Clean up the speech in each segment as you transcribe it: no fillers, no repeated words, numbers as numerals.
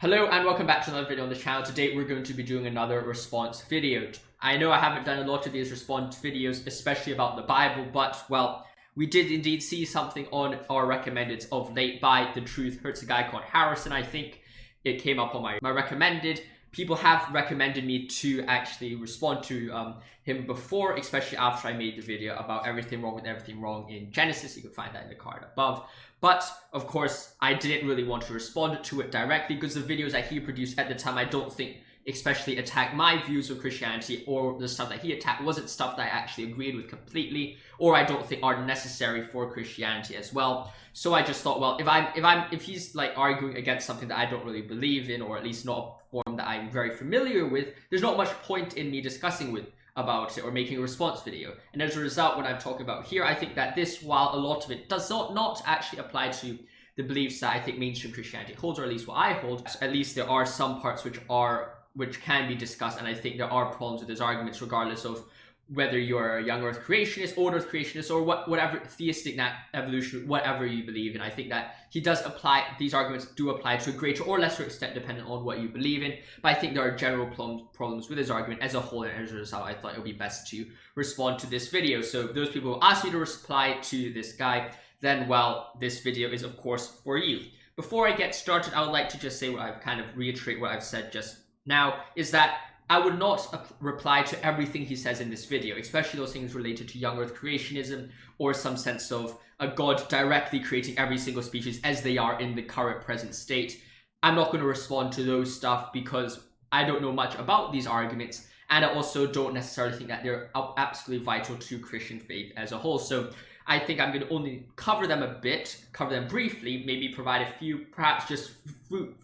Hello and welcome back to another video on the channel. Today we're going to be doing another response video. I know I haven't done a lot of these response videos, especially about the Bible, but well, we did indeed see something on our recommended of late by The Truth Hurts, a guy called Harrison. I think it came up on my recommended. People have recommended me to actually respond to him before, especially after I made the video about everything wrong with everything wrong in Genesis. You can find that in the card above. But of course, I didn't really want to respond to it directly because the videos that he produced at the time, I don't think especially attacked my views of Christianity, or the stuff that he attacked wasn't stuff that I actually agreed with completely, or I don't think are necessary for Christianity as well. So I just thought, well, if he's like arguing against something that I don't really believe in, or at least not a form that I'm very familiar with, there's not much point in me discussing about it or making a response video. And as a result, what I'm talking about here, I think that this, while a lot of it does not actually apply to the beliefs that I think mainstream Christianity holds, or at least what I hold, at least there are some parts which can be discussed, and I think there are problems with his arguments regardless of whether you're a young earth creationist, old earth creationist, or whatever theistic evolution, whatever you believe in. I think that he does apply, these arguments do apply to a greater or lesser extent depending on what you believe in, but I think there are general problems with his argument as a whole, and as a result I thought it would be best to respond to this video. So if those people who ask me to reply to this guy, then well, this video is of course for you. Before I get started, I would like to just say what I've kind of reiterate what I've said just now, is that I would not reply to everything he says in this video, especially those things related to young earth creationism or some sense of a god directly creating every single species as they are in the current present state. I'm not going to respond to those stuff because I don't know much about these arguments, and I also don't necessarily think that they're absolutely vital to Christian faith as a whole. So I think I'm going to only cover them a bit, cover them briefly, maybe provide a few, perhaps just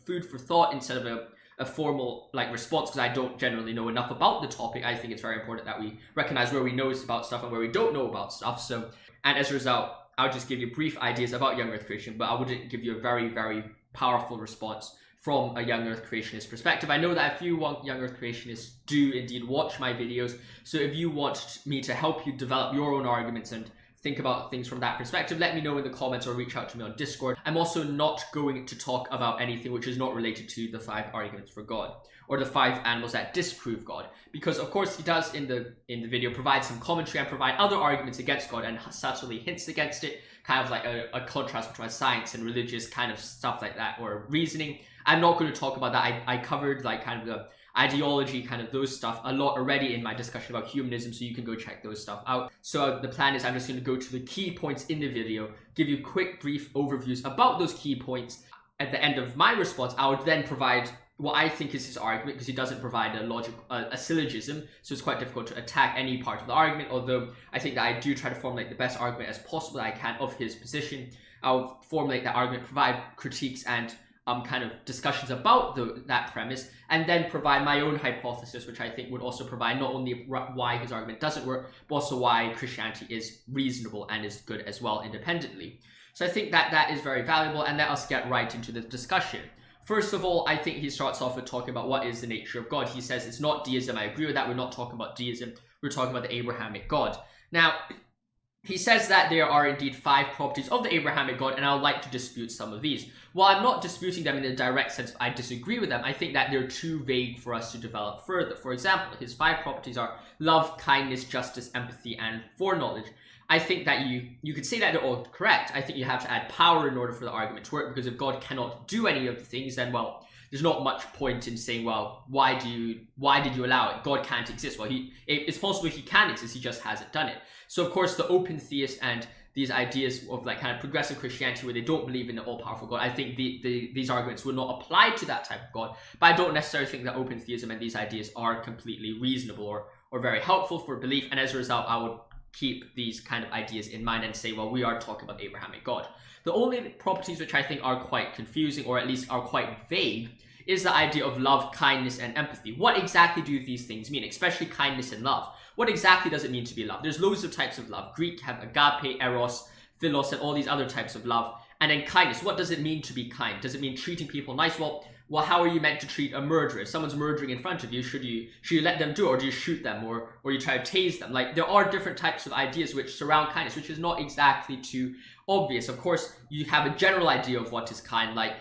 food for thought instead of a formal response, because I don't generally know enough about the topic. I think it's very important that we recognize where we know about stuff and where we don't know about stuff. So, and as a result, I'll just give you brief ideas about young earth creation, but I wouldn't give you a very, very powerful response from a young earth creationist perspective. I know that a few young earth creationists do indeed watch my videos, so if you want me to help you develop your own arguments and think about things from that perspective, let me know in the comments or reach out to me on Discord. I'm also not going to talk about anything which is not related to the 5 arguments for God or the 5 animals that disprove God, because of course he does in the video provide some commentary and provide other arguments against God and subtly hints against it, kind of like a contrast between science and religious kind of stuff like that, or reasoning. I'm not going to talk about that. I covered kind of the ideology, kind of those stuff a lot already in my discussion about humanism, so you can go check those stuff out. So the plan is I'm just going to go to the key points in the video, give you quick brief overviews about those key points. At the end of my response, I would then provide what I think is his argument, because he doesn't provide a syllogism, so it's quite difficult to attack any part of the argument, although I think that I do try to formulate the best argument as possible that I can of his position. I'll formulate that argument, provide critiques and kind of discussions about that premise, and then provide my own hypothesis, which I think would also provide not only why his argument doesn't work, but also why Christianity is reasonable and is good as well independently. So I think that that is very valuable, and let us get right into the discussion. First of all, I think he starts off with talking about what is the nature of God. He says it's not deism. I agree with that. We're not talking about deism. We're talking about the Abrahamic God. Now, he says that there are indeed 5 properties of the Abrahamic God, and I would like to dispute some of these. While I'm not disputing them in the direct sense I disagree with them, I think that they're too vague for us to develop further. For example, his 5 properties are love, kindness, justice, empathy, and foreknowledge. I think that you could say that they're all correct. I think you have to add power in order for the argument to work, because if God cannot do any of the things, then well, there's not much point in saying, well, why did you allow it? God can't exist. Well, it's possible he can exist, he just hasn't done it. So of course the open theist and these ideas of kind of progressive Christianity where they don't believe in the all-powerful God, I think these arguments would not apply to that type of God, but I don't necessarily think that open theism and these ideas are completely reasonable or very helpful for belief, and as a result I would keep these kind of ideas in mind and say, well, we are talking about the Abrahamic God. The only properties which I think are quite confusing, or at least are quite vague, is the idea of love, kindness, and empathy. What exactly do these things mean, especially kindness and love? What exactly does it mean to be love? There's loads of types of love. Greek have agape, eros, philos, and all these other types of love. And then kindness, what does it mean to be kind? Does it mean treating people nice? Well, how are you meant to treat a murderer? If someone's murdering in front of you, should you let them do it, or do you shoot them, or you try to tase them? There are different types of ideas which surround kindness, which is not exactly too obvious. Of course, you have a general idea of what is kind, like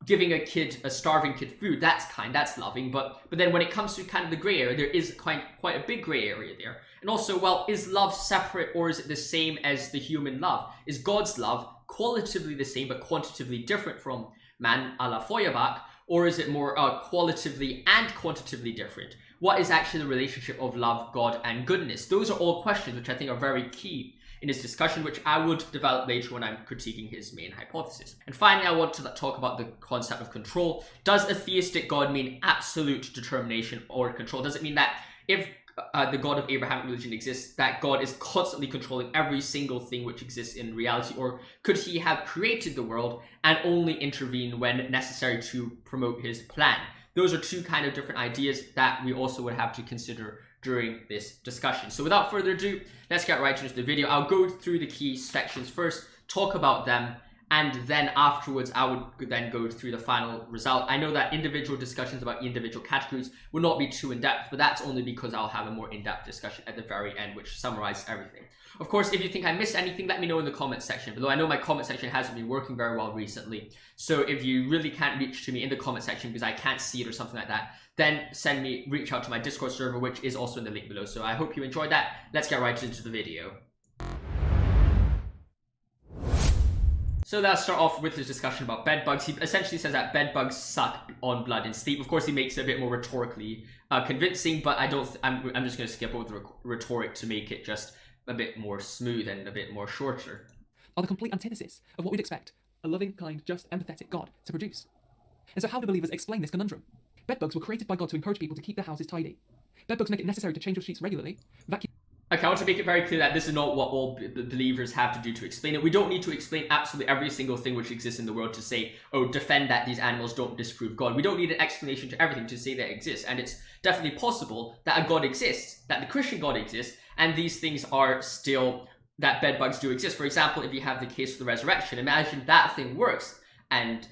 giving a starving kid food, that's kind, that's loving, but then when it comes to kind of the gray area, there is quite a big gray area there. And also, well, is love separate or is it the same as the human love? Is God's love qualitatively the same but quantitatively different from man a la Feuerbach, or is it more qualitatively and quantitatively different? What is actually the relationship of love, God, and goodness? Those are all questions which I think are very key in this discussion, which I would develop later when I'm critiquing his main hypothesis. And finally, I want to talk about the concept of control. Does a theistic God mean absolute determination or control? Does it mean that if the God of Abrahamic religion exists, that God is constantly controlling every single thing which exists in reality? Or could he have created the world and only intervene when necessary to promote his plan? Those are two kind of different ideas that we also would have to consider during this discussion. So without further ado, let's get right into the video. I'll go through the key sections first, talk about them, and then afterwards I would then go through the final result. I know that individual discussions about individual categories will not be too in-depth, but that's only because I'll have a more in-depth discussion at the very end, which summarizes everything. Of course, if you think I missed anything, let me know in the comment section below. I know my comment section hasn't been working very well recently, so if you really can't reach to me in the comment section because I can't see it or something like that, then reach out to my Discord server, which is also in the link below. So I hope you enjoyed that. Let's get right into the video. So let's start off with his discussion about bedbugs. He essentially says that bedbugs suck on blood in sleep. Of course, he makes it a bit more rhetorically convincing, but I'm just going to skip over the rhetoric to make it just a bit more smooth and a bit more shorter. Are the complete antithesis of what we'd expect a loving, kind, just, empathetic God to produce. And so how do believers explain this conundrum? Bedbugs were created by God to encourage people to keep their houses tidy. Bedbugs make it necessary to change your sheets regularly, vacuum. Okay, I want to make it very clear that this is not what all believers have to do to explain it. We don't need to explain absolutely every single thing which exists in the world to say, oh, defend that these animals don't disprove God. We don't need an explanation to everything to say that exists. And it's definitely possible that a God exists, that the Christian God exists, and these things are still, that bedbugs do exist. For example, if you have the case of the resurrection, imagine that thing works, and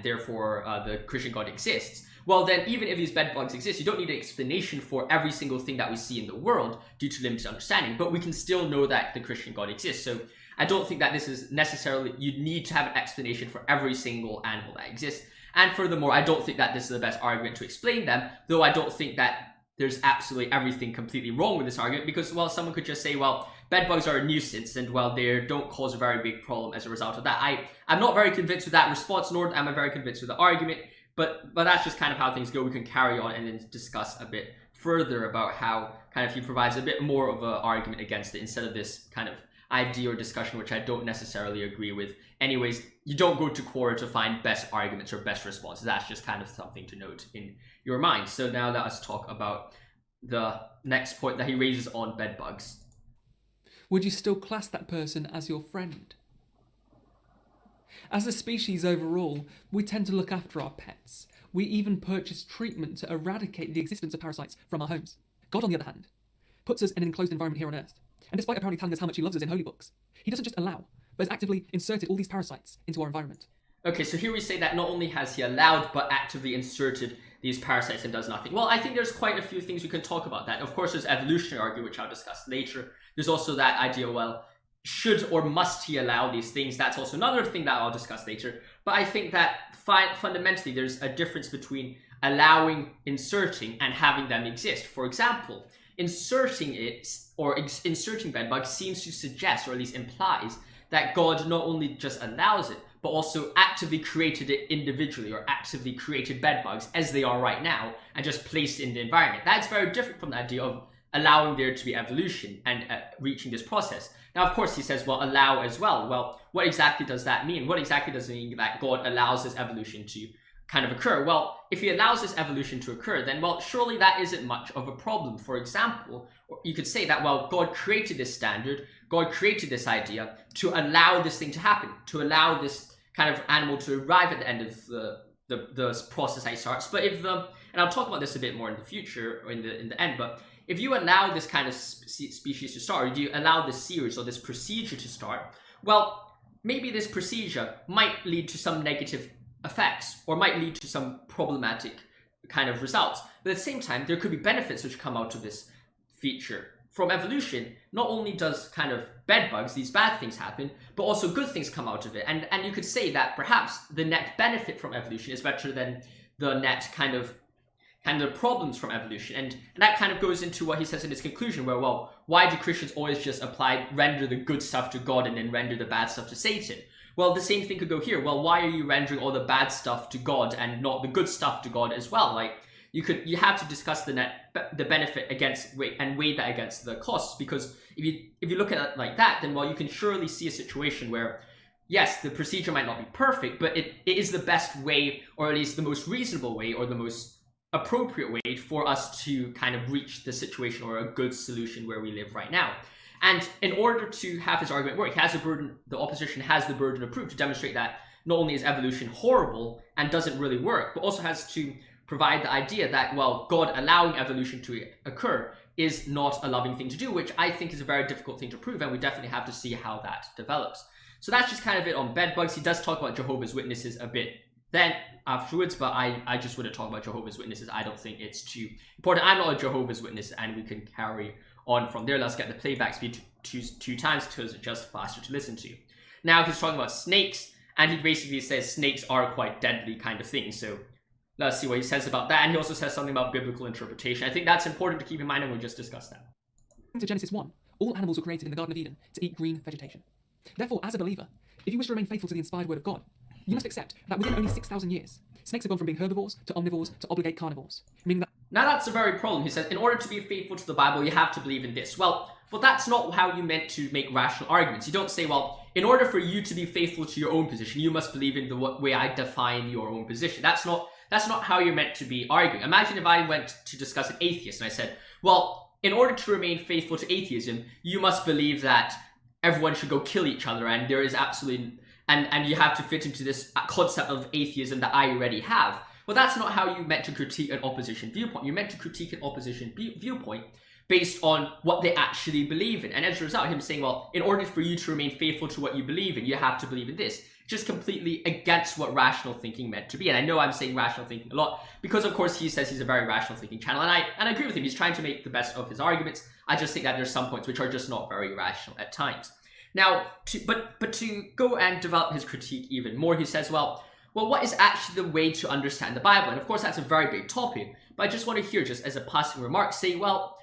therefore the Christian God exists. Well then, even if these bedbugs exist, you don't need an explanation for every single thing that we see in the world due to limited understanding, but we can still know that the Christian God exists. So I don't think that this is necessarily, you need to have an explanation for every single animal that exists. And furthermore, I don't think that this is the best argument to explain them, though I don't think that there's absolutely everything completely wrong with this argument, because, well, someone could just say, well, bedbugs are a nuisance and, well, they don't cause a very big problem as a result of that. I'm not very convinced with that response, nor am I very convinced with the argument. But that's just kind of how things go. We can carry on and then discuss a bit further about how kind of he provides a bit more of an argument against it instead of this kind of idea or discussion, which I don't necessarily agree with. Anyways, you don't go to Quora to find best arguments or best responses. That's just kind of something to note in your mind. So now let us talk about the next point that he raises on bedbugs. Would you still class that person as your friend? As a species overall, we tend to look after our pets. We even purchase treatment to eradicate the existence of parasites from our homes. God, on the other hand, puts us in an enclosed environment here on Earth. And despite apparently telling us how much he loves us in holy books, he doesn't just allow, but has actively inserted all these parasites into our environment. Okay, so here we say that not only has he allowed, but actively inserted these parasites and does nothing. Well, I think there's quite a few things we can talk about that. Of course, there's evolutionary argument, which I'll discuss later. There's also that idea, well, should or must he allow these things? That's also another thing that I'll discuss later. But I think that fundamentally there's a difference between allowing, inserting, and having them exist. For example, inserting bedbugs seems to suggest, or at least implies, that God not only just allows it, but also actively created it individually, or actively created bedbugs as they are right now, and just placed in the environment. That's very different from the idea of allowing there to be evolution and reaching this process. Now, of course, he says, well, allow as well. Well, what exactly does that mean? What exactly does it mean that God allows this evolution to kind of occur? Well, if he allows this evolution to occur, then, well, surely that isn't much of a problem. For example, you could say that, well, God created this standard, God created this idea to allow this thing to happen, to allow this kind of animal to arrive at the end of the process that he starts. But if and I'll talk about this a bit more in the future, or in the end, but if you allow this kind of species to start, or do you allow this series or this procedure to start, well, maybe this procedure might lead to some negative effects, or might lead to some problematic kind of results. But at the same time, there could be benefits which come out of this feature. from evolution, not only does kind of bedbugs, these bad things happen, but also good things come out of it. And you could say that perhaps the net benefit from evolution is better than the net kind of problems from evolution. And that kind of goes into what he says in his conclusion, where, well, why do Christians always just render the good stuff to God and then render the bad stuff to Satan? Well, the same thing could go here. Well, why are you rendering all the bad stuff to God and not the good stuff to God as well? Like, you have to discuss the benefit against and weigh that against the costs, because if you look at it like that, then, well, you can surely see a situation where, yes, the procedure might not be perfect, but it is the best way, or at least the most reasonable way, or the most appropriate way for us to kind of reach the situation or a good solution where we live right now. And in order to have his argument work, the opposition has the burden of proof to demonstrate that not only is evolution horrible and doesn't really work, but also has to provide the idea that, well, God allowing evolution to occur is not a loving thing to do, which I think is a very difficult thing to prove, and we definitely have to see how that develops. So that's just kind of it on bedbugs. He does talk about Jehovah's Witnesses a bit then afterwards, but I just wouldn't talk about Jehovah's Witnesses. I don't think it's too important. I'm not a Jehovah's Witness, and we can carry on from there. Let's get the playback speed two times because it's just faster to listen to. Now he's talking about snakes, and he basically says snakes are quite deadly kind of things. So let's see what he says about that. And he also says something about biblical interpretation. I think that's important to keep in mind, and we'll just discuss that. To Genesis 1, all animals were created in the Garden of Eden to eat green vegetation. Therefore, as a believer, if you wish to remain faithful to the inspired word of God, you must accept that within only 6,000 years, snakes have gone from being herbivores to omnivores to obligate carnivores, meaning that... Now that's a very problem. He says, in order to be faithful to the Bible, you have to believe in this. Well, that's not how you meant to make rational arguments. You don't say, well, in order for you to be faithful to your own position, you must believe in the way I define your own position. That's not how you're meant to be arguing. Imagine if I went to discuss an atheist and I said, well, in order to remain faithful to atheism, you must believe that everyone should go kill each other, and there is absolutely... And you have to fit into this concept of atheism that I already have. Well, that's not how you meant to critique an opposition viewpoint. You meant to critique an opposition viewpoint based on what they actually believe in. And as a result, him saying, well, in order for you to remain faithful to what you believe in, you have to believe in this. Just completely against what rational thinking meant to be. And I know I'm saying rational thinking a lot because, of course, he says he's a very rational thinking channel. And I agree with him. He's trying to make the best of his arguments. I just think that there's some points which are just not very rational at times. Now, to go and develop his critique even more, he says, well, what is actually the way to understand the Bible? And of course, that's a very big topic, but I just want to hear, just as a passing remark, say, well,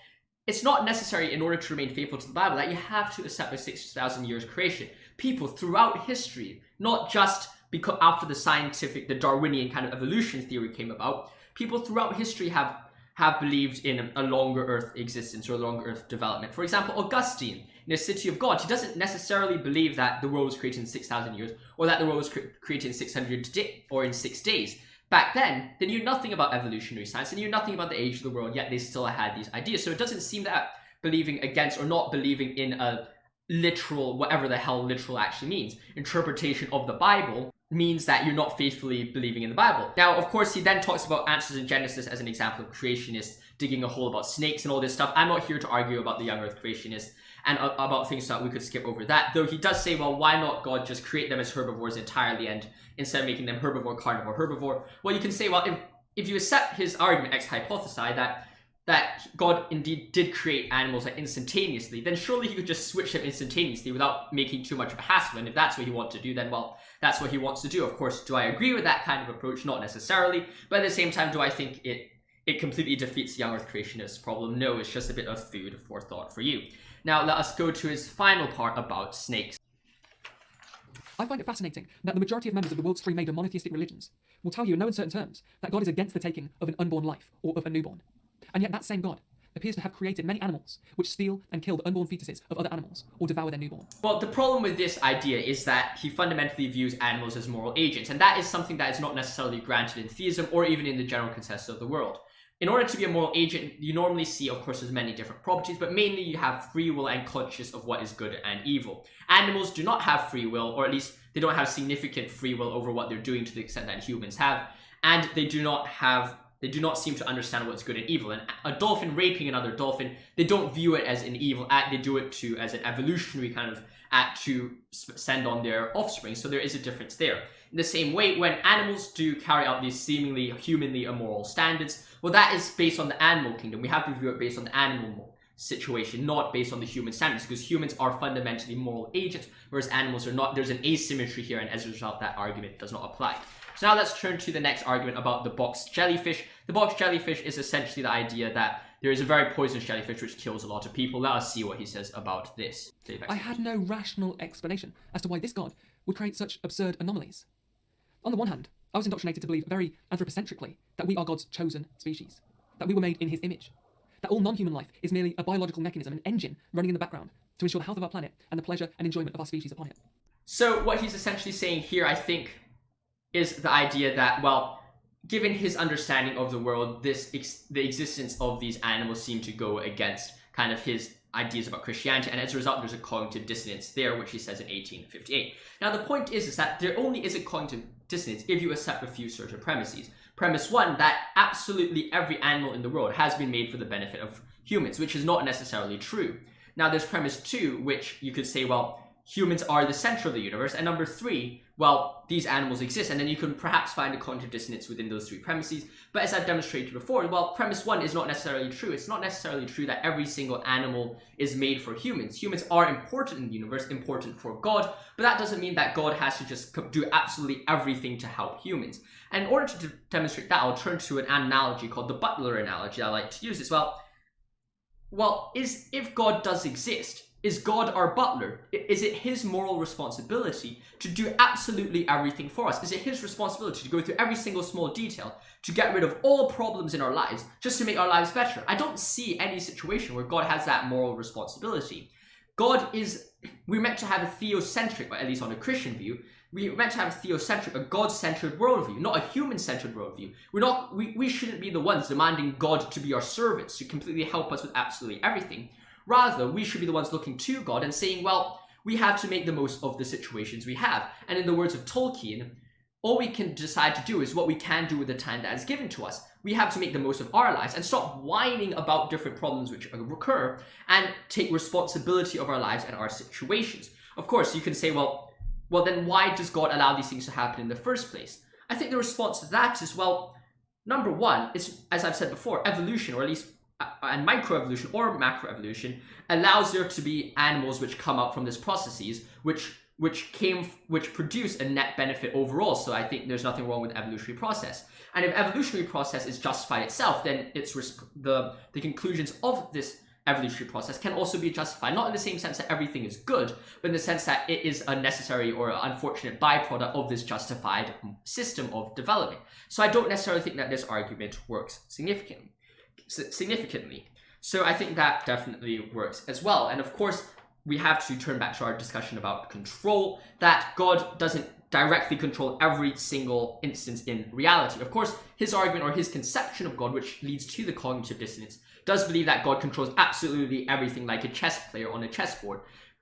it's not necessary in order to remain faithful to the Bible that you have to accept the 6,000 years creation. People throughout history, not just because after the Darwinian kind of evolution theory came about, people throughout history have believed in a longer Earth existence or a longer Earth development. For example, Augustine, in the City of God, he doesn't necessarily believe that the world was created in 6,000 years or that the world was created in 600 or in 6 days. Back then, they knew nothing about evolutionary science. They knew nothing about the age of the world, yet they still had these ideas. So it doesn't seem that believing against or not believing in a literal, whatever the hell literal actually means, interpretation of the Bible means that you're not faithfully believing in the Bible. Now, of course, he then talks about answers in Genesis as an example of creationists digging a hole about snakes and all this stuff. I'm not here to argue about the young earth creationists and about things that we could skip over that. Though he does say, well, why not God just create them as herbivores entirely and instead of making them herbivore, carnivore, herbivore? Well, you can say, well, if you accept his argument ex hypothesi that God indeed did create animals like instantaneously, then surely he could just switch them instantaneously without making too much of a hassle. And if that's what he wants to do, then, well, that's what he wants to do. Of course, do I agree with that kind of approach? Not necessarily. But at the same time, do I think it completely defeats the young earth creationist problem? No, it's just a bit of food for thought for you. Now, let us go to his final part about snakes. I find it fascinating that the majority of members of the world's three major monotheistic religions will tell you in no uncertain terms that God is against the taking of an unborn life or of a newborn. And yet that same God appears to have created many animals which steal and kill the unborn fetuses of other animals or devour their newborn. Well, the problem with this idea is that he fundamentally views animals as moral agents, and that is something that is not necessarily granted in theism or even in the general consensus of the world. In order to be a moral agent, you normally see, of course, there's many different properties, but mainly you have free will and conscious of what is good and evil. Animals do not have free will, or at least they don't have significant free will over what they're doing to the extent that humans have, and they do not seem to understand what's good and evil. And a dolphin raping another dolphin, they don't view it as an evil act, they do it as an evolutionary kind of act to send on their offspring. So there is a difference there. In the same way, when animals do carry out these seemingly humanly immoral standards, well, that is based on the animal kingdom. We have to view it based on the animal situation, not based on the human standards, because humans are fundamentally moral agents, whereas animals are not. There's an asymmetry here, and as a result, that argument does not apply. So now let's turn to the next argument about the box jellyfish. The box jellyfish is essentially the idea that there is a very poisonous jellyfish which kills a lot of people. Let us see what he says about this. I had no rational explanation as to why this god would create such absurd anomalies. On the one hand, I was indoctrinated to believe very anthropocentrically that we are God's chosen species, that we were made in his image, that all non-human life is merely a biological mechanism, an engine running in the background to ensure the health of our planet and the pleasure and enjoyment of our species upon it. So what he's essentially saying here, I think, is the idea that, well, given his understanding of the world, the existence of these animals seem to go against kind of his ideas about Christianity, and as a result, there's a cognitive dissonance there, which he says in 1858. Now, the point is that there only is a cognitive dissonance if you accept a few certain premises. Premise one, that absolutely every animal in the world has been made for the benefit of humans, which is not necessarily true. Now, there's premise two, which you could say, well, humans are the center of the universe, and number three, well, these animals exist, and then you can perhaps find a cognitive dissonance within those three premises. But as I've demonstrated before, well, premise one is not necessarily true. It's not necessarily true that every single animal is made for humans. Humans are important in the universe, important for God, but that doesn't mean that God has to just do absolutely everything to help humans. And in order to demonstrate that, I'll turn to an analogy called the butler analogy I like to use as well. Well, if God does exist, is God our butler? Is it his moral responsibility to do absolutely everything for us? Is it his responsibility to go through every single small detail to get rid of all problems in our lives just to make our lives better? I don't see any situation where God has that moral responsibility. We're meant to have a theocentric, or at least on a Christian view, we're meant to have a theocentric, a God-centered worldview, not a human-centered worldview. We shouldn't be the ones demanding God to be our servants, to completely help us with absolutely everything. Rather, we should be the ones looking to God and saying, well, we have to make the most of the situations we have. And in the words of Tolkien, all we can decide to do is what we can do with the time that is given to us. We have to make the most of our lives and stop whining about different problems which occur and take responsibility of our lives and our situations. Of course, you can say, well, then why does God allow these things to happen in the first place? I think the response to that is, well, number one, is, as I've said before, evolution, or at least and microevolution or macroevolution allows there to be animals which come out from these processes which produce a net benefit overall. So I think there's nothing wrong with evolutionary process. And if evolutionary process is justified itself, then the conclusions of this evolutionary process can also be justified, not in the same sense that everything is good, but in the sense that it is a necessary or unfortunate byproduct of this justified system of development. So I don't necessarily think that this argument works significantly. So I think that definitely works as well. And of course, we have to turn back to our discussion about control, that God doesn't directly control every single instance in reality. Of course, his argument or his conception of God, which leads to the cognitive dissonance, does believe that God controls absolutely everything like a chess player on a chessboard.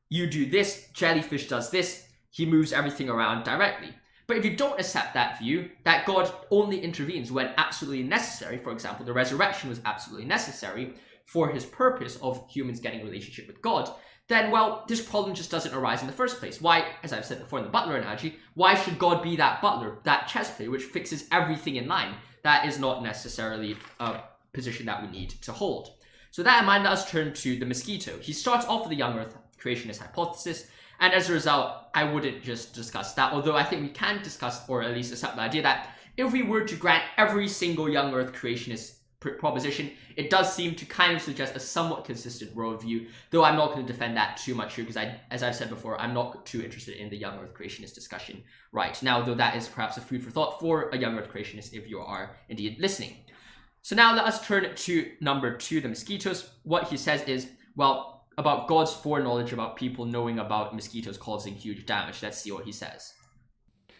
You do this, Jellyfish does this, he moves everything around directly. But if you don't accept that view, that God only intervenes when absolutely necessary, for example, the resurrection was absolutely necessary for his purpose of humans getting a relationship with God, then, well, this problem just doesn't arise in the first place. Why, as I've said before in the butler analogy, why should God be that butler, that chess player, which fixes everything in line? That is not necessarily a position that we need to hold. So that in mind, let us turn to the Mosquito. He starts off with the young Earth creationist hypothesis, and as a result, I wouldn't just discuss that, although I think we can discuss, or at least accept the idea that if we were to grant every single young Earth creationist proposition, it does seem to kind of suggest a somewhat consistent worldview, though I'm not going to defend that too much here, because as I've said before, I'm not too interested in the young Earth creationist discussion right now, though that is perhaps a food for thought for a young Earth creationist if you are indeed listening. So now let us turn to number 2, the mosquitoes. What he says is, well, about God's foreknowledge about people knowing about mosquitoes causing huge damage. Let's see what he says.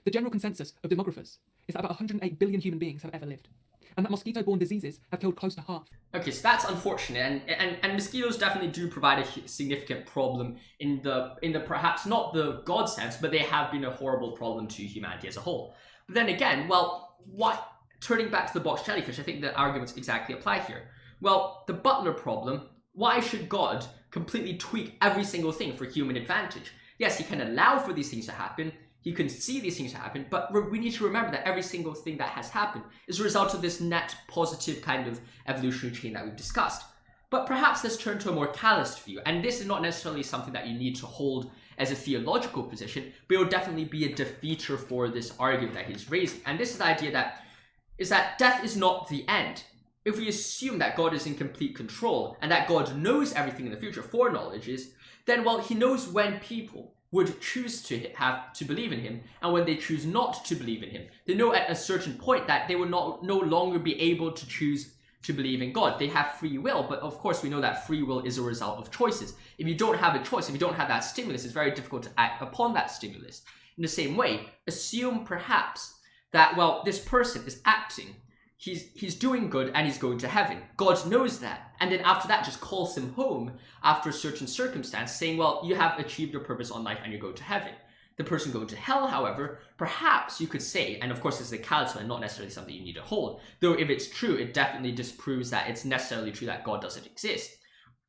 The general consensus of demographers is that about 108 billion human beings have ever lived, and that mosquito-borne diseases have killed close to half. Okay, so that's unfortunate, and mosquitoes definitely do provide a significant problem in the perhaps not the God sense, but they have been a horrible problem to humanity as a whole. But then again, well, what? Turning back to the box jellyfish, I think the arguments exactly apply here. Well, the butler problem, why should God completely tweak every single thing for human advantage? Yes, he can allow for these things to happen, he can see these things happen, but we need to remember that every single thing that has happened is a result of this net positive kind of evolutionary chain that we've discussed. But perhaps let's turn to a more calloused view, and this is not necessarily something that you need to hold as a theological position, but it will definitely be a defeater for this argument that he's raising. And this is the idea that death is not the end. If we assume that God is in complete control and that God knows everything in the future, foreknowledges, then well, he knows when people would choose to have to believe in him and when they choose not to believe in him. They know at a certain point that they will no longer be able to choose to believe in God. They have free will, but of course we know that free will is a result of choices. If you don't have a choice, if you don't have that stimulus, it's very difficult to act upon that stimulus. In the same way, assume perhaps that, well, this person is acting, he's doing good and he's going to heaven. God knows that. And then after that just calls him home after a certain circumstance saying, well, you have achieved your purpose on life and you go to heaven. The person going to hell, however, perhaps you could say, and of course this is a callous and not necessarily something you need to hold, though if it's true, it definitely disproves that it's necessarily true that God doesn't exist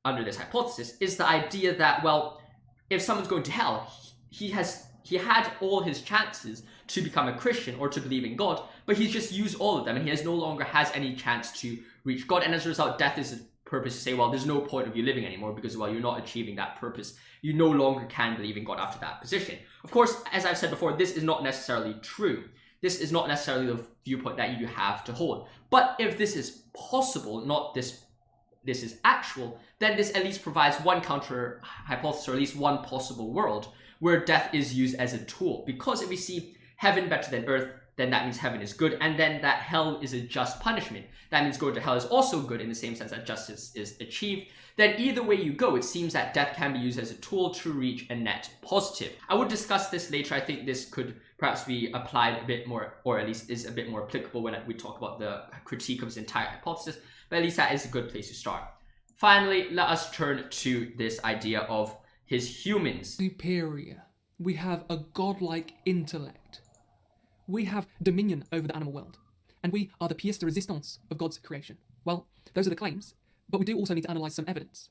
under this hypothesis, is the idea that, well, if someone's going to hell, he had all his chances to become a Christian or to believe in God, but he's just used all of them and he no longer has any chance to reach God, and as a result, death is a purpose to say, well, there's no point of you living anymore because, well, you're not achieving that purpose. You no longer can believe in God after that position. Of course, as I've said before, this is not necessarily true. This is not necessarily the viewpoint that you have to hold. But if this is possible, not this is actual, then this at least provides one counter hypothesis, or at least one possible world where death is used as a tool. Because if we see heaven better than earth, then that means heaven is good, and then that hell is a just punishment. That means going to hell is also good in the same sense that justice is achieved. Then either way you go, it seems that death can be used as a tool to reach a net positive. I would discuss this later. I think this could perhaps be applied a bit more, or at least is a bit more applicable when we talk about the critique of this entire hypothesis, but at least that is a good place to start. Finally, let us turn to this idea of his humans. Superior. We have a godlike intellect. We have dominion over the animal world. And we are the pièce de résistance of God's creation. Well, those are the claims, but we do also need to analyse some evidence.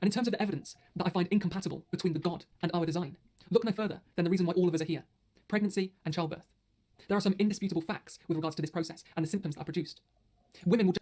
And in terms of the evidence that I find incompatible between the God and our design, look no further than the reason why all of us are here: pregnancy and childbirth. There are some indisputable facts with regards to this process and the symptoms that are produced. Women will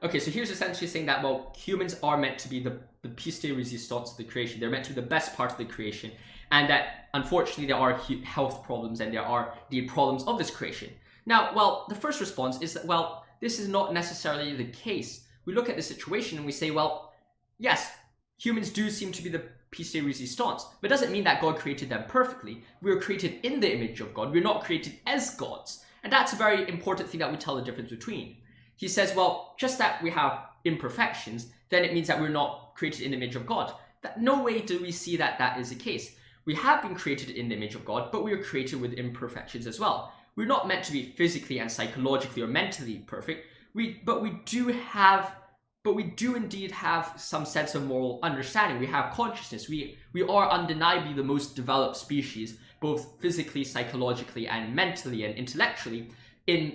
Okay, so here's essentially saying that, well, humans are meant to be the pièce de résistance of the creation. They're meant to be the best part of the creation, and that unfortunately there are health problems and there are the problems of this creation. Now, well, the first response is that, well, this is not necessarily the case. We look at the situation and we say, well, yes, humans do seem to be the pièce de résistance, but it doesn't mean that God created them perfectly. We were created in the image of God. We're not created as gods. And that's a very important thing that we tell the difference between. He says, well, just that we have imperfections, then it means that we're not created in the image of God. That no way do we see that that is the case. We have been created in the image of God, but we are created with imperfections as well. We're not meant to be physically and psychologically or mentally perfect. But we do indeed have some sense of moral understanding. We have consciousness. We are undeniably the most developed species, both physically, psychologically, and mentally and intellectually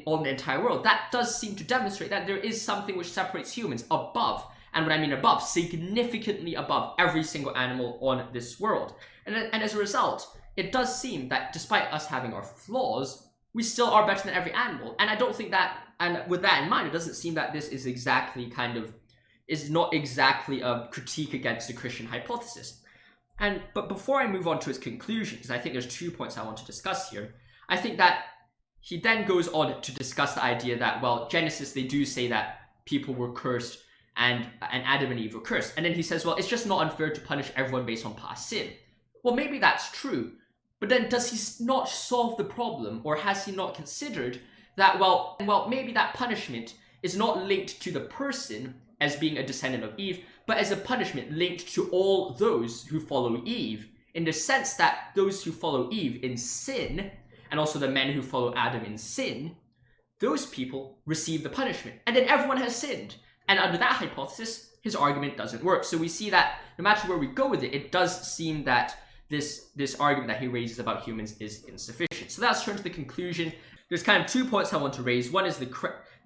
on the entire world. That does seem to demonstrate that there is something which separates humans above, and when I mean above, significantly above every single animal on this world. And as a result, it does seem that despite us having our flaws, we still are better than every animal. And I don't think that, and with that in mind, it doesn't seem that this is is not exactly a critique against the Christian hypothesis. But before I move on to his conclusion, because I think there's 2 points I want to discuss here, I think that he then goes on to discuss the idea that, well, Genesis, they do say that people were cursed and Adam and Eve were cursed. And then he says, well, it's just not unfair to punish everyone based on past sin. Well, maybe that's true. But then does he not solve the problem, or has he not considered that, well, maybe that punishment is not linked to the person as being a descendant of Eve, but as a punishment linked to all those who follow Eve, in the sense that those who follow Eve in sin, and also the men who follow Adam in sin, those people receive the punishment. And then everyone has sinned. And under that hypothesis, his argument doesn't work. So we see that no matter where we go with it, it does seem that this argument that he raises about humans is insufficient. So let's turn to the conclusion. There's kind of 2 points I want to raise. One is the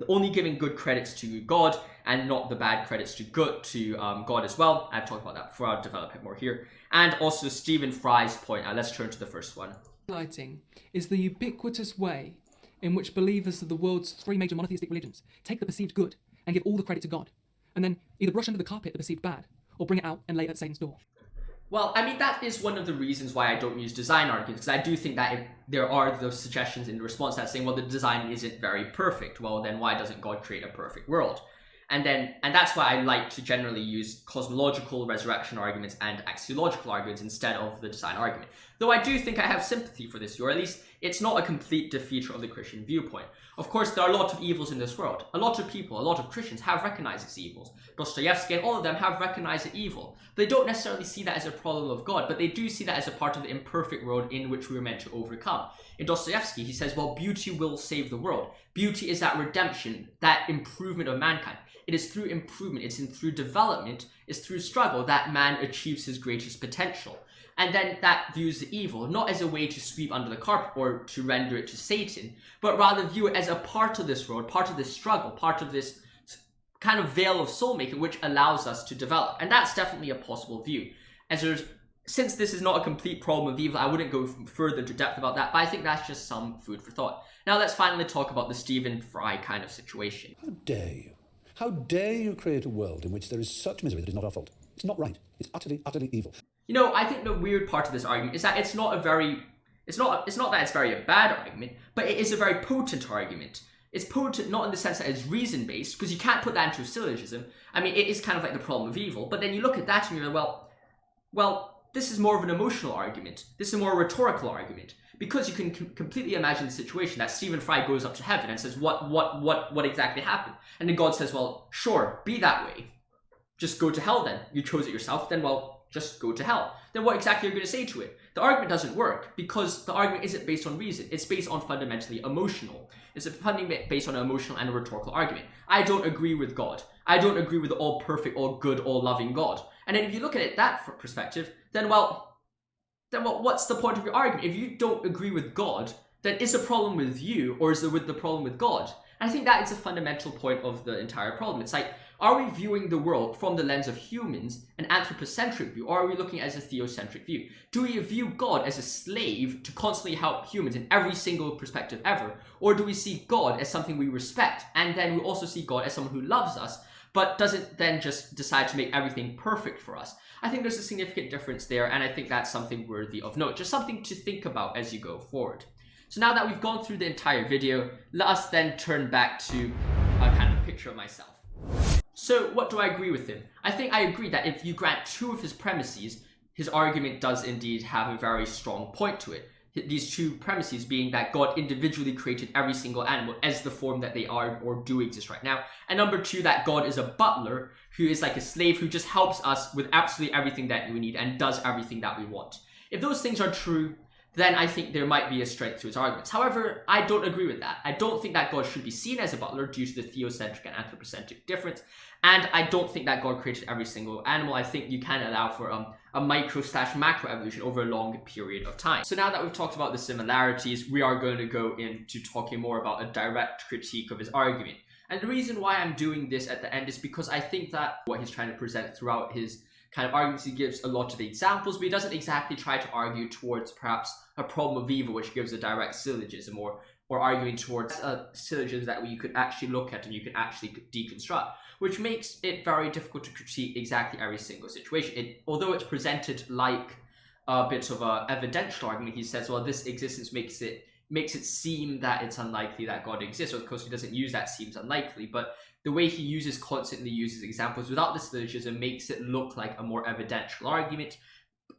only giving good credits to God and not the bad credits to God as well. I've talked about that before. I'll develop it more here. And also Stephen Fry's point. Let's turn to the first one. Highlighting is the ubiquitous way in which believers of the world's 3 major monotheistic religions take the perceived good and give all the credit to God, and then either brush under the carpet the perceived bad, or bring it out and lay it at Satan's door. Well, I mean, that is one of the reasons why I don't use design arguments, because I do think that if there are those suggestions in response to that saying, well, the design isn't very perfect. Well, then why doesn't God create a perfect world? And that's why I like to generally use cosmological resurrection arguments and axiological arguments instead of the design argument. Though I do think I have sympathy for this view, or at least it's not a complete defeater of the Christian viewpoint. Of course, there are a lot of evils in this world. A lot of people, a lot of Christians have recognized its evils. Dostoevsky and all of them have recognized the evil. They don't necessarily see that as a problem of God, but they do see that as a part of the imperfect world in which we were meant to overcome. In Dostoevsky, he says, well, beauty will save the world. Beauty is that redemption, that improvement of mankind. It is through improvement, through development, it's through struggle that man achieves his greatest potential. And then that views the evil not as a way to sweep under the carpet or to render it to Satan, but rather view it as a part of this world, part of this struggle, part of this kind of veil of soul making which allows us to develop. And that's definitely a possible view. Since this is not a complete problem of evil, I wouldn't go further into depth about that, but I think that's just some food for thought. Now let's finally talk about the Stephen Fry kind of situation. How dare you? How dare you create a world in which there is such misery that is not our fault? It's not right. It's utterly, utterly evil. You know, I think the weird part of this argument is that it's not that it's very a bad argument, but it is a very potent argument. It's potent not in the sense that it's reason-based, because you can't put that into a syllogism. I mean, it is kind of like the problem of evil, but then you look at that and you're like, well, this is more of an emotional argument. This is a more rhetorical argument. Because you can completely imagine the situation that Stephen Fry goes up to heaven and says, what exactly happened? And then God says, well, sure, be that way. Just go to hell then. You chose it yourself, then, well, just go to hell. Then what exactly are you going to say to it? The argument doesn't work because the argument isn't based on reason. It's based on fundamentally emotional. It's fundamentally based on an emotional and a rhetorical argument. I don't agree with God. I don't agree with the all perfect, all good, all loving God. And then if you look at it that perspective, then what's the point of your argument? If you don't agree with God, then is the problem with you or is the problem with God? And I think that is a fundamental point of the entire problem. It's like, are we viewing the world from the lens of humans, an anthropocentric view, or are we looking as a theocentric view? Do we view God as a slave to constantly help humans in every single perspective ever? Or do we see God as something we respect, and then we also see God as someone who loves us, but doesn't then just decide to make everything perfect for us? I think there's a significant difference there, and I think that's something worthy of note, just something to think about as you go forward. So now that we've gone through the entire video, let us then turn back to a kind of picture of myself. So what do I agree with him? I think I agree that if you grant two of his premises, his argument does indeed have a very strong point to it. These two premises being that God individually created every single animal as the form that they are or do exist right now. And number two, that God is a butler who is like a slave who just helps us with absolutely everything that we need and does everything that we want. If those things are true, then I think there might be a strength to his arguments. However, I don't agree with that. I don't think that God should be seen as a butler due to the theocentric and anthropocentric difference. And I don't think that God created every single animal. I think you can allow for a micro/macro evolution over a long period of time. So now that we've talked about the similarities, we are going to go into talking more about a direct critique of his argument. And the reason why I'm doing this at the end is because I think that what he's trying to present throughout his kind of arguments, he gives a lot of examples, but he doesn't exactly try to argue towards perhaps a problem of evil, which gives a direct syllogism, or arguing towards a syllogism that you could actually look at and you can actually deconstruct, which makes it very difficult to critique exactly every single situation. Although it's presented like a bit of an evidential argument, he says, well, this existence makes it seem that it's unlikely that God exists. Of course, he doesn't use that seems unlikely, but the way he constantly uses examples without the syllogism makes it look like a more evidential argument.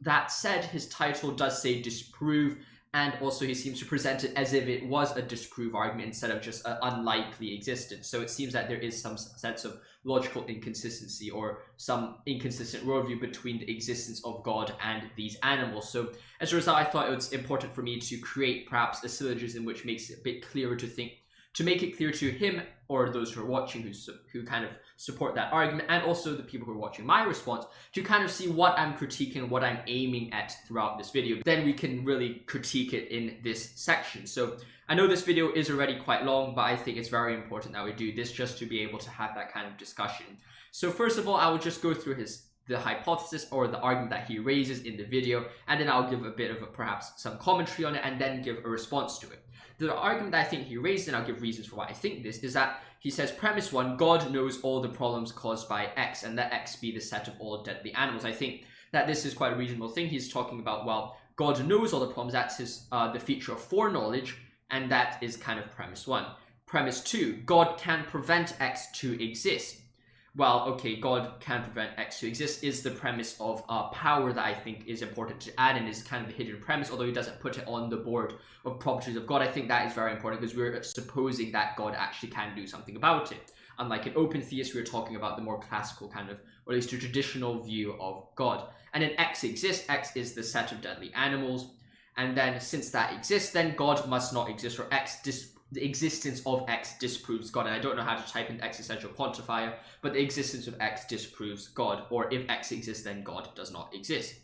That said, his title does say Disprove, and also he seems to present it as if it was a disprove argument instead of just an unlikely existence. So it seems that there is some sense of logical inconsistency or some inconsistent worldview between the existence of God and these animals. So as a result, I thought it was important for me to create perhaps a syllogism which makes it a bit clearer to make it clear to him or those who are watching who kind of support that argument, and also the people who are watching my response, to kind of see what I'm critiquing, what I'm aiming at throughout this video. Then we can really critique it in this section. So I know this video is already quite long, but I think it's very important that we do this just to be able to have that kind of discussion. So first of all, I will just go through the hypothesis or the argument that he raises in the video, and then I'll give a bit of perhaps some commentary on it and then give a response to it. the argument that I think he raised, and I'll give reasons for why I think this, is that he says, premise 1, God knows all the problems caused by X, and let X be the set of all deadly animals. I think that this is quite a reasonable thing. He's talking about, well, God knows all the problems. That's his the feature of foreknowledge, and that is kind of premise 1. Premise 2, God can prevent X to exist. Well, okay, God can prevent X to exist is the premise of power that I think is important to add, and is kind of the hidden premise, although he doesn't put it on the board of properties of God. I think that is very important because we're supposing that God actually can do something about it. Unlike an open theist, we're talking about the more classical kind of, or at least a traditional view of God. And then X exists. X is the set of deadly animals. And then since that exists, then God must not exist, or the existence of X disproves God. And I don't know how to type in existential quantifier, but the existence of X disproves God. Or if X exists, then God does not exist.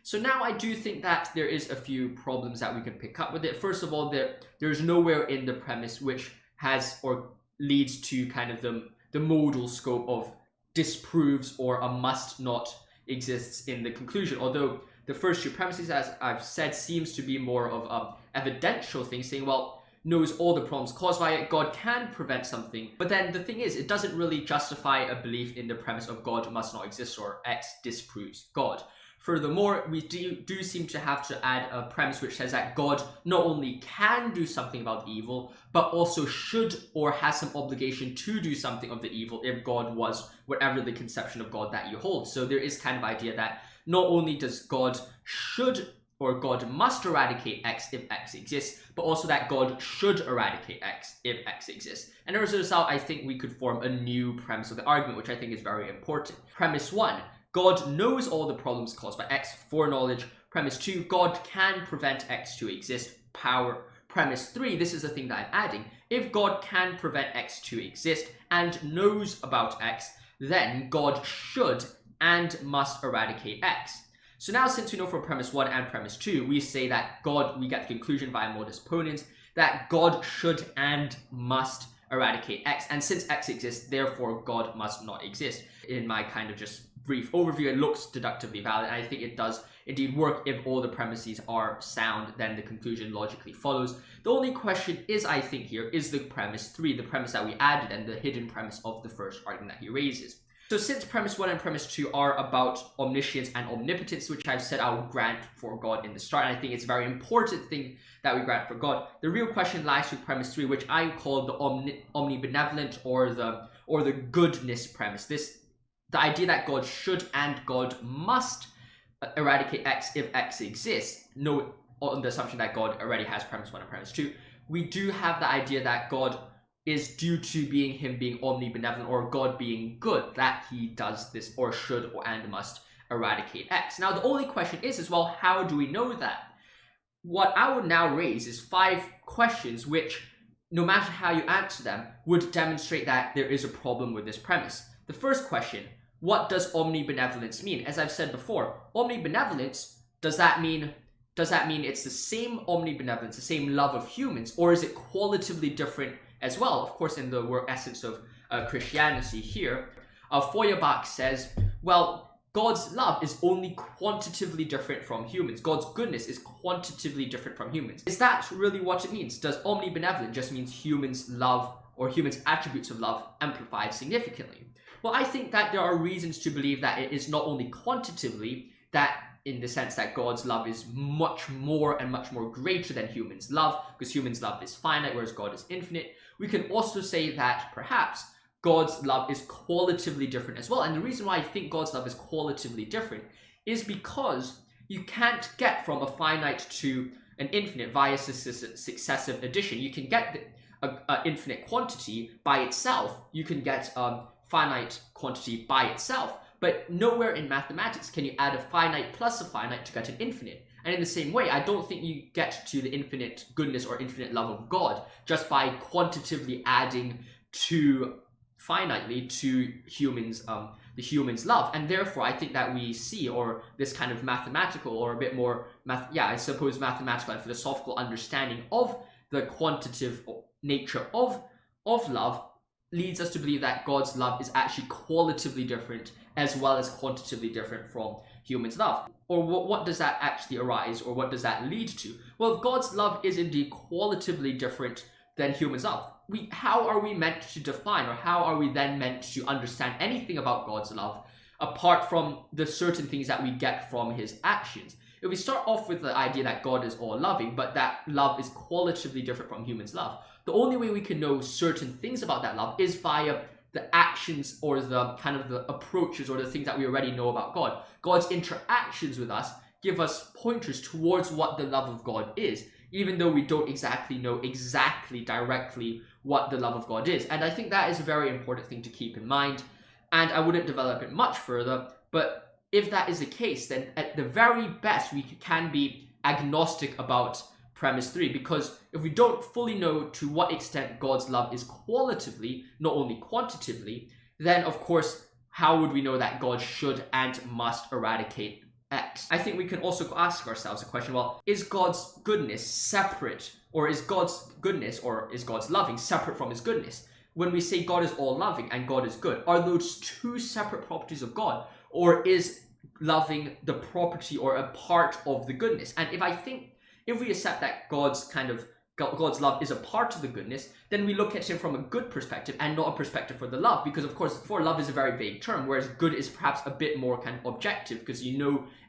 So now I do think that there is a few problems that we can pick up with it. First of all, there's nowhere in the premise which has or leads to kind of the modal scope of disproves or a must not exists in the conclusion. Although the first two premises, as I've said, seems to be more of evidential thing, saying, well, knows all the problems caused by it, God can prevent something. But then the thing is, it doesn't really justify a belief in the premise of God must not exist, or X disproves God. Furthermore, we do seem to have to add a premise which says that God not only can do something about the evil, but also should or has some obligation to do something of the evil if God was whatever the conception of God that you hold. So there is kind of idea that not only does God should or God must eradicate X if X exists, but also that God should eradicate X if X exists. And as a result, I think we could form a new premise of the argument, which I think is very important. Premise 1, God knows all the problems caused by X, foreknowledge. Premise 2, God can prevent X to exist, power. Premise 3, this is the thing that I'm adding. If God can prevent X to exist and knows about X, then God should and must eradicate X. So now, since we know from premise 1 and premise 2, we say that we get the conclusion via modus ponens, that God should and must eradicate X. And since X exists, therefore God must not exist. In my kind of just brief overview, it looks deductively valid, and I think it does indeed work. If all the premises are sound, then the conclusion logically follows. The only question is, I think here, is the premise 3, the premise that we added and the hidden premise of the first argument that he raises. So since premise 1 and premise 2 are about omniscience and omnipotence, which I've said I will grant for God in the start, and I think it's a very important thing that we grant for God, the real question lies with premise 3, which I call the omnibenevolent or the goodness premise. The idea that God should and God must eradicate X if X exists, on the assumption that God already has premise 1 and premise 2. We do have the idea that God is due to him being omnibenevolent, or God being good, that he does this or should or and must eradicate X. Now the only question is well, how do we know that? What I would now raise is 5 questions which, no matter how you answer them, would demonstrate that there is a problem with this premise. The first question, what does omnibenevolence mean? As I've said before, omnibenevolence, does that mean it's the same omnibenevolence, the same love of humans, or is it qualitatively different as well? Of course, in the essence of Christianity here, Feuerbach says, well, God's love is only quantitatively different from humans. God's goodness is quantitatively different from humans. Is that really what it means? Does omnibenevolent just means humans' love or humans' attributes of love amplified significantly? Well, I think that there are reasons to believe that it is not only quantitatively, that in the sense that God's love is much more and much more greater than humans' love, because humans' love is finite, whereas God is infinite. We can also say that perhaps God's love is qualitatively different as well. And the reason why I think God's love is qualitatively different is because you can't get from a finite to an infinite via successive addition. You can get an infinite quantity by itself. You can get finite quantity by itself. But nowhere in mathematics can you add a finite plus a finite to get an infinite. And in the same way, I don't think you get to the infinite goodness or infinite love of God just by quantitatively adding finitely to humans, the human's love. And therefore, I think that we see, or this kind of mathematical or a bit more, mathematical and philosophical understanding of the quantitative nature of love leads us to believe that God's love is actually qualitatively different as well as quantitatively different from humans' love. Or what does that actually arise, or what does that lead to? Well, if God's love is indeed qualitatively different than humans' love, how are we meant to define, or how are we then meant to understand anything about God's love apart from the certain things that we get from his actions? If we start off with the idea that God is all loving, but that love is qualitatively different from humans' love, the only way we can know certain things about that love is via the actions, or the kind of the approaches, or the things that we already know about God. God's interactions with us give us pointers towards what the love of God is, even though we don't exactly know directly what the love of God is. And I think that is a very important thing to keep in mind, and I wouldn't develop it much further, but if that is the case, then at the very best we can be agnostic about premise 3, because if we don't fully know to what extent God's love is qualitatively, not only quantitatively, then of course, how would we know that God should and must eradicate X? I think we can also ask ourselves a question, well, is God's goodness separate, or is God's goodness, or is God's loving separate from his goodness? When we say God is all loving and God is good, are those two separate properties of God, or is loving the property or a part of the goodness? And if we accept that God's love is a part of the goodness, then we look at him from a good perspective and not a perspective for the love, because of course for love is a very vague term, whereas good is perhaps a bit more kind of objective, because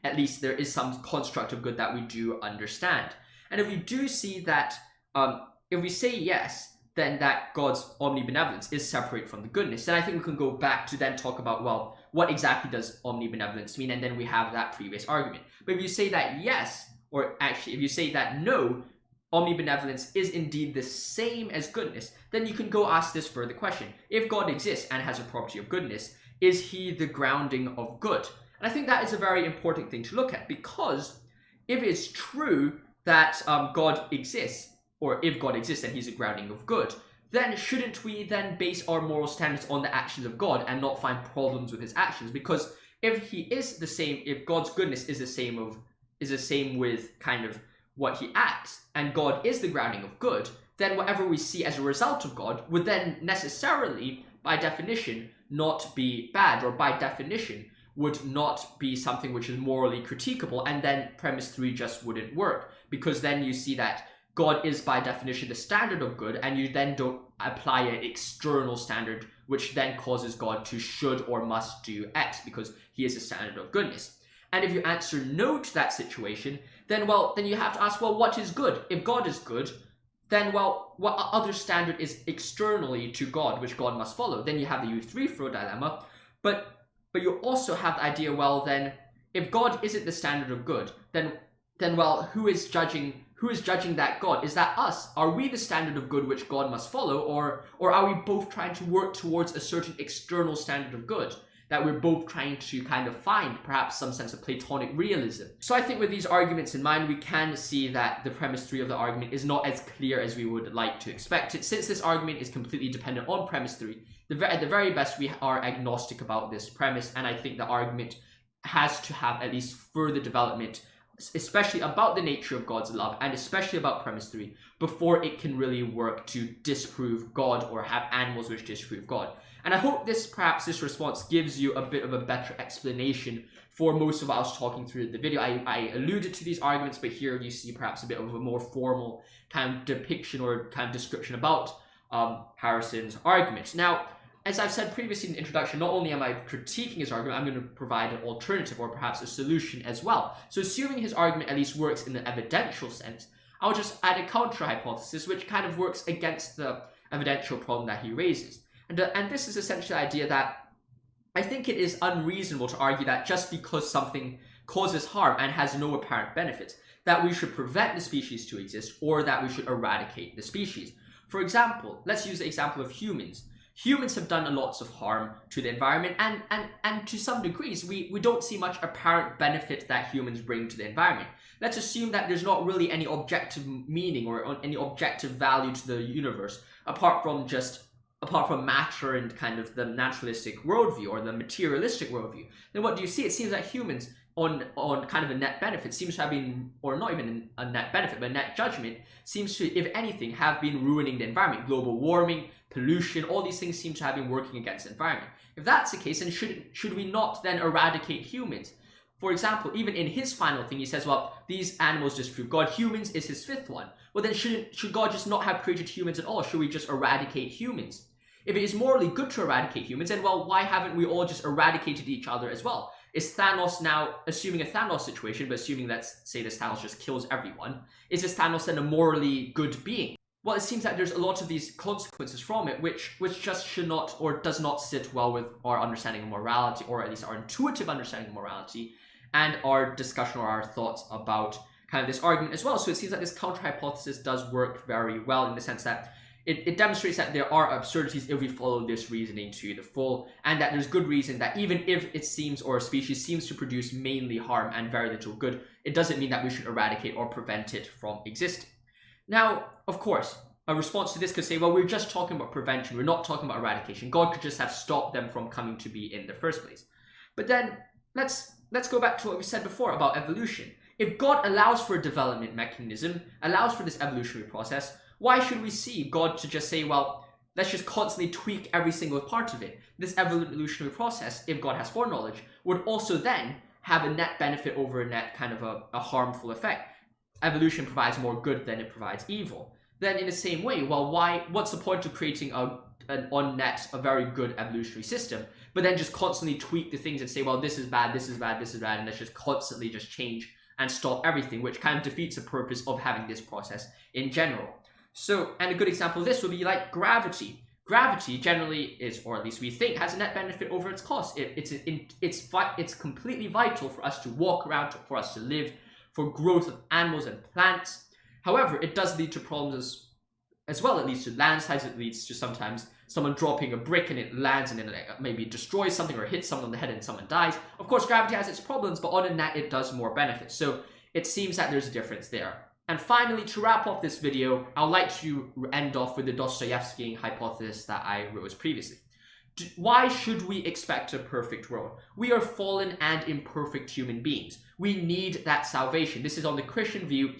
at least there is some construct of good that we do understand. And if we do see that, if we say yes, then that God's omnibenevolence is separate from the goodness, then I think we can go back to then talk about, well, what exactly does omnibenevolence mean? And then we have that previous argument. But if you say that yes, or actually if you say that no, omnibenevolence is indeed the same as goodness, then you can go ask this further question. If God exists and has a property of goodness, is he the grounding of good? And I think that is a very important thing to look at, because if it's true that God exists, or if God exists and he's a grounding of good, then shouldn't we then base our moral standards on the actions of God and not find problems with his actions? Because if he is the same, if God's goodness is the same with kind of what he acts, and God is the grounding of good, then whatever we see as a result of God would then necessarily, by definition, not be bad, or by definition would not be something which is morally critiquable, and then premise 3 just wouldn't work, because then you see that God is by definition the standard of good, and you then don't apply an external standard which then causes God to should or must do X, because he is the standard of goodness. And if you answer no to that situation, then you have to ask, well, what is good? If God is good, then what other standard is externally to God which God must follow? Then you have the Euthyphro dilemma, but you also have the idea, well, then if God isn't the standard of good, then who is judging that God? Is that us? Are we the standard of good which God must follow, or are we both trying to work towards a certain external standard of good that we're both trying to kind of find, perhaps some sense of Platonic realism? So I think with these arguments in mind, we can see that the premise 3 of the argument is not as clear as we would like to expect it. Since this argument is completely dependent on premise 3, at the very best we are agnostic about this premise, and I think the argument has to have at least further development, especially about the nature of God's love, and especially about premise 3, before it can really work to disprove God or have animals which disprove God. And I hope perhaps this response gives you a bit of a better explanation for most of what I was talking through the video. I alluded to these arguments, but here you see perhaps a bit of a more formal kind of depiction or kind of description about Harrison's argument. Now, as I've said previously in the introduction, not only am I critiquing his argument, I'm going to provide an alternative or perhaps a solution as well. So assuming his argument at least works in the evidential sense, I'll just add a counter-hypothesis which kind of works against the evidential problem that he raises. And this is essentially the idea that I think it is unreasonable to argue that just because something causes harm and has no apparent benefits, that we should prevent the species to exist, or that we should eradicate the species. For example, let's use the example of humans. Humans have done lots of harm to the environment, and to some degrees, we don't see much apparent benefit that humans bring to the environment. Let's assume that there's not really any objective meaning or any objective value to the universe, apart from just apart from matter and kind of the naturalistic worldview or the materialistic worldview, then what do you see? It seems that humans on kind of a net benefit seems to have been, or not even a net benefit, but net judgment seems to, if anything, have been ruining the environment. Global warming, pollution, all these things seem to have been working against the environment. If that's the case, then should we not then eradicate humans? For example, even in his final thing, he says, well, these animals disprove God. Humans is his fifth one. Well, then should God just not have created humans at all? Should we just eradicate humans? If it is morally good to eradicate humans, then, well, why haven't we all just eradicated each other as well? Is Thanos now, assuming a Thanos situation, but assuming let's say this Thanos just kills everyone, is this Thanos then a morally good being? Well, it seems that there's a lot of these consequences from it, which just should not, or does not sit well with our understanding of morality, or at least our intuitive understanding of morality, and our discussion or our thoughts about kind of this argument as well. So it seems that this counter-hypothesis does work very well in the sense that it demonstrates that there are absurdities if we follow this reasoning to the full, and that there's good reason that even if it seems, or a species seems to produce mainly harm and very little good, it doesn't mean that we should eradicate or prevent it from existing. Now, of course, a response to this could say, well, we're just talking about prevention, we're not talking about eradication. God could just have stopped them from coming to be in the first place. But then let's go back to what we said before about evolution. If God allows for a development mechanism, allows for this evolutionary process, why should we see God to just say, well, let's just constantly tweak every single part of it? This evolutionary process, if God has foreknowledge, would also then have a net benefit over a net kind of a harmful effect. Evolution provides more good than it provides evil. Then in the same way, well, what's the point of creating an on net, a very good evolutionary system, but then just constantly tweak the things and say, well, this is bad, this is bad, this is bad, and let's just constantly just change and stop everything, which kind of defeats the purpose of having this process in general. So, and a good example of this would be like gravity. Gravity generally is, or at least we think, has a net benefit over its cost. It's completely vital for us to walk around, for us to live, for growth of animals and plants. However, it does lead to problems as well. It leads to landslides. It leads to sometimes someone dropping a brick and it lands and then it maybe destroys something or hits someone on the head and someone dies. Of course, gravity has its problems, but on a net, it does more benefits. So it seems that there's a difference there. And finally, to wrap up this video, I'd like to end off with the Dostoevsky hypothesis that I wrote previously. Why should we expect a perfect world? We are fallen and imperfect human beings. We need that salvation. This is on the Christian view,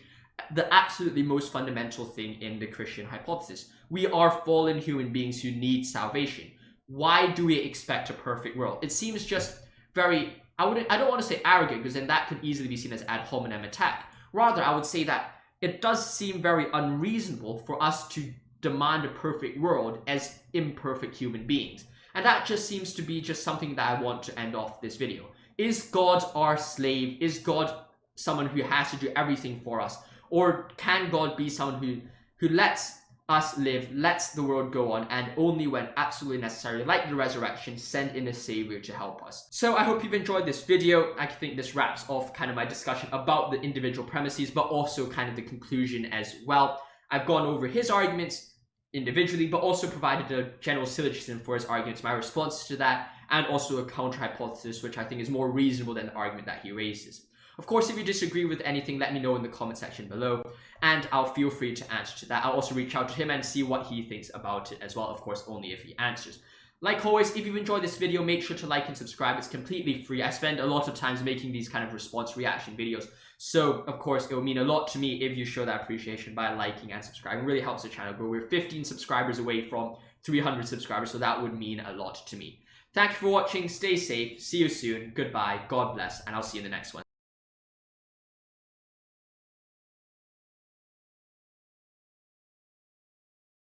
the absolutely most fundamental thing in the Christian hypothesis. We are fallen human beings who need salvation. Why do we expect a perfect world? It seems just very, I don't want to say arrogant, because then that could easily be seen as ad hominem attack. Rather, I would say that it does seem very unreasonable for us to demand a perfect world as imperfect human beings. And that just seems to be just something that I want to end off this video. Is God our slave? Is God someone who has to do everything for us? Or can God be someone who lets us live, lets the world go on, and only when absolutely necessary, like the resurrection, send in a savior to help us? So I hope you've enjoyed this video. I think this wraps off kind of my discussion about the individual premises, but also kind of the conclusion as well. I've gone over his arguments individually, but also provided a general syllogism for his arguments, my response to that, and also a counter-hypothesis, which I think is more reasonable than the argument that he raises. Of course, if you disagree with anything, let me know in the comment section below, and I'll feel free to answer to that. I'll also reach out to him and see what he thinks about it as well, of course, only if he answers. Like always, if you've enjoyed this video, make sure to like and subscribe. It's completely free. I spend a lot of times making these kind of response reaction videos, so of course, it will mean a lot to me if you show that appreciation by liking and subscribing. It really helps the channel grow. We're 15 subscribers away from 300 subscribers, so that would mean a lot to me. Thank you for watching. Stay safe. See you soon. Goodbye. God bless, and I'll see you in the next one.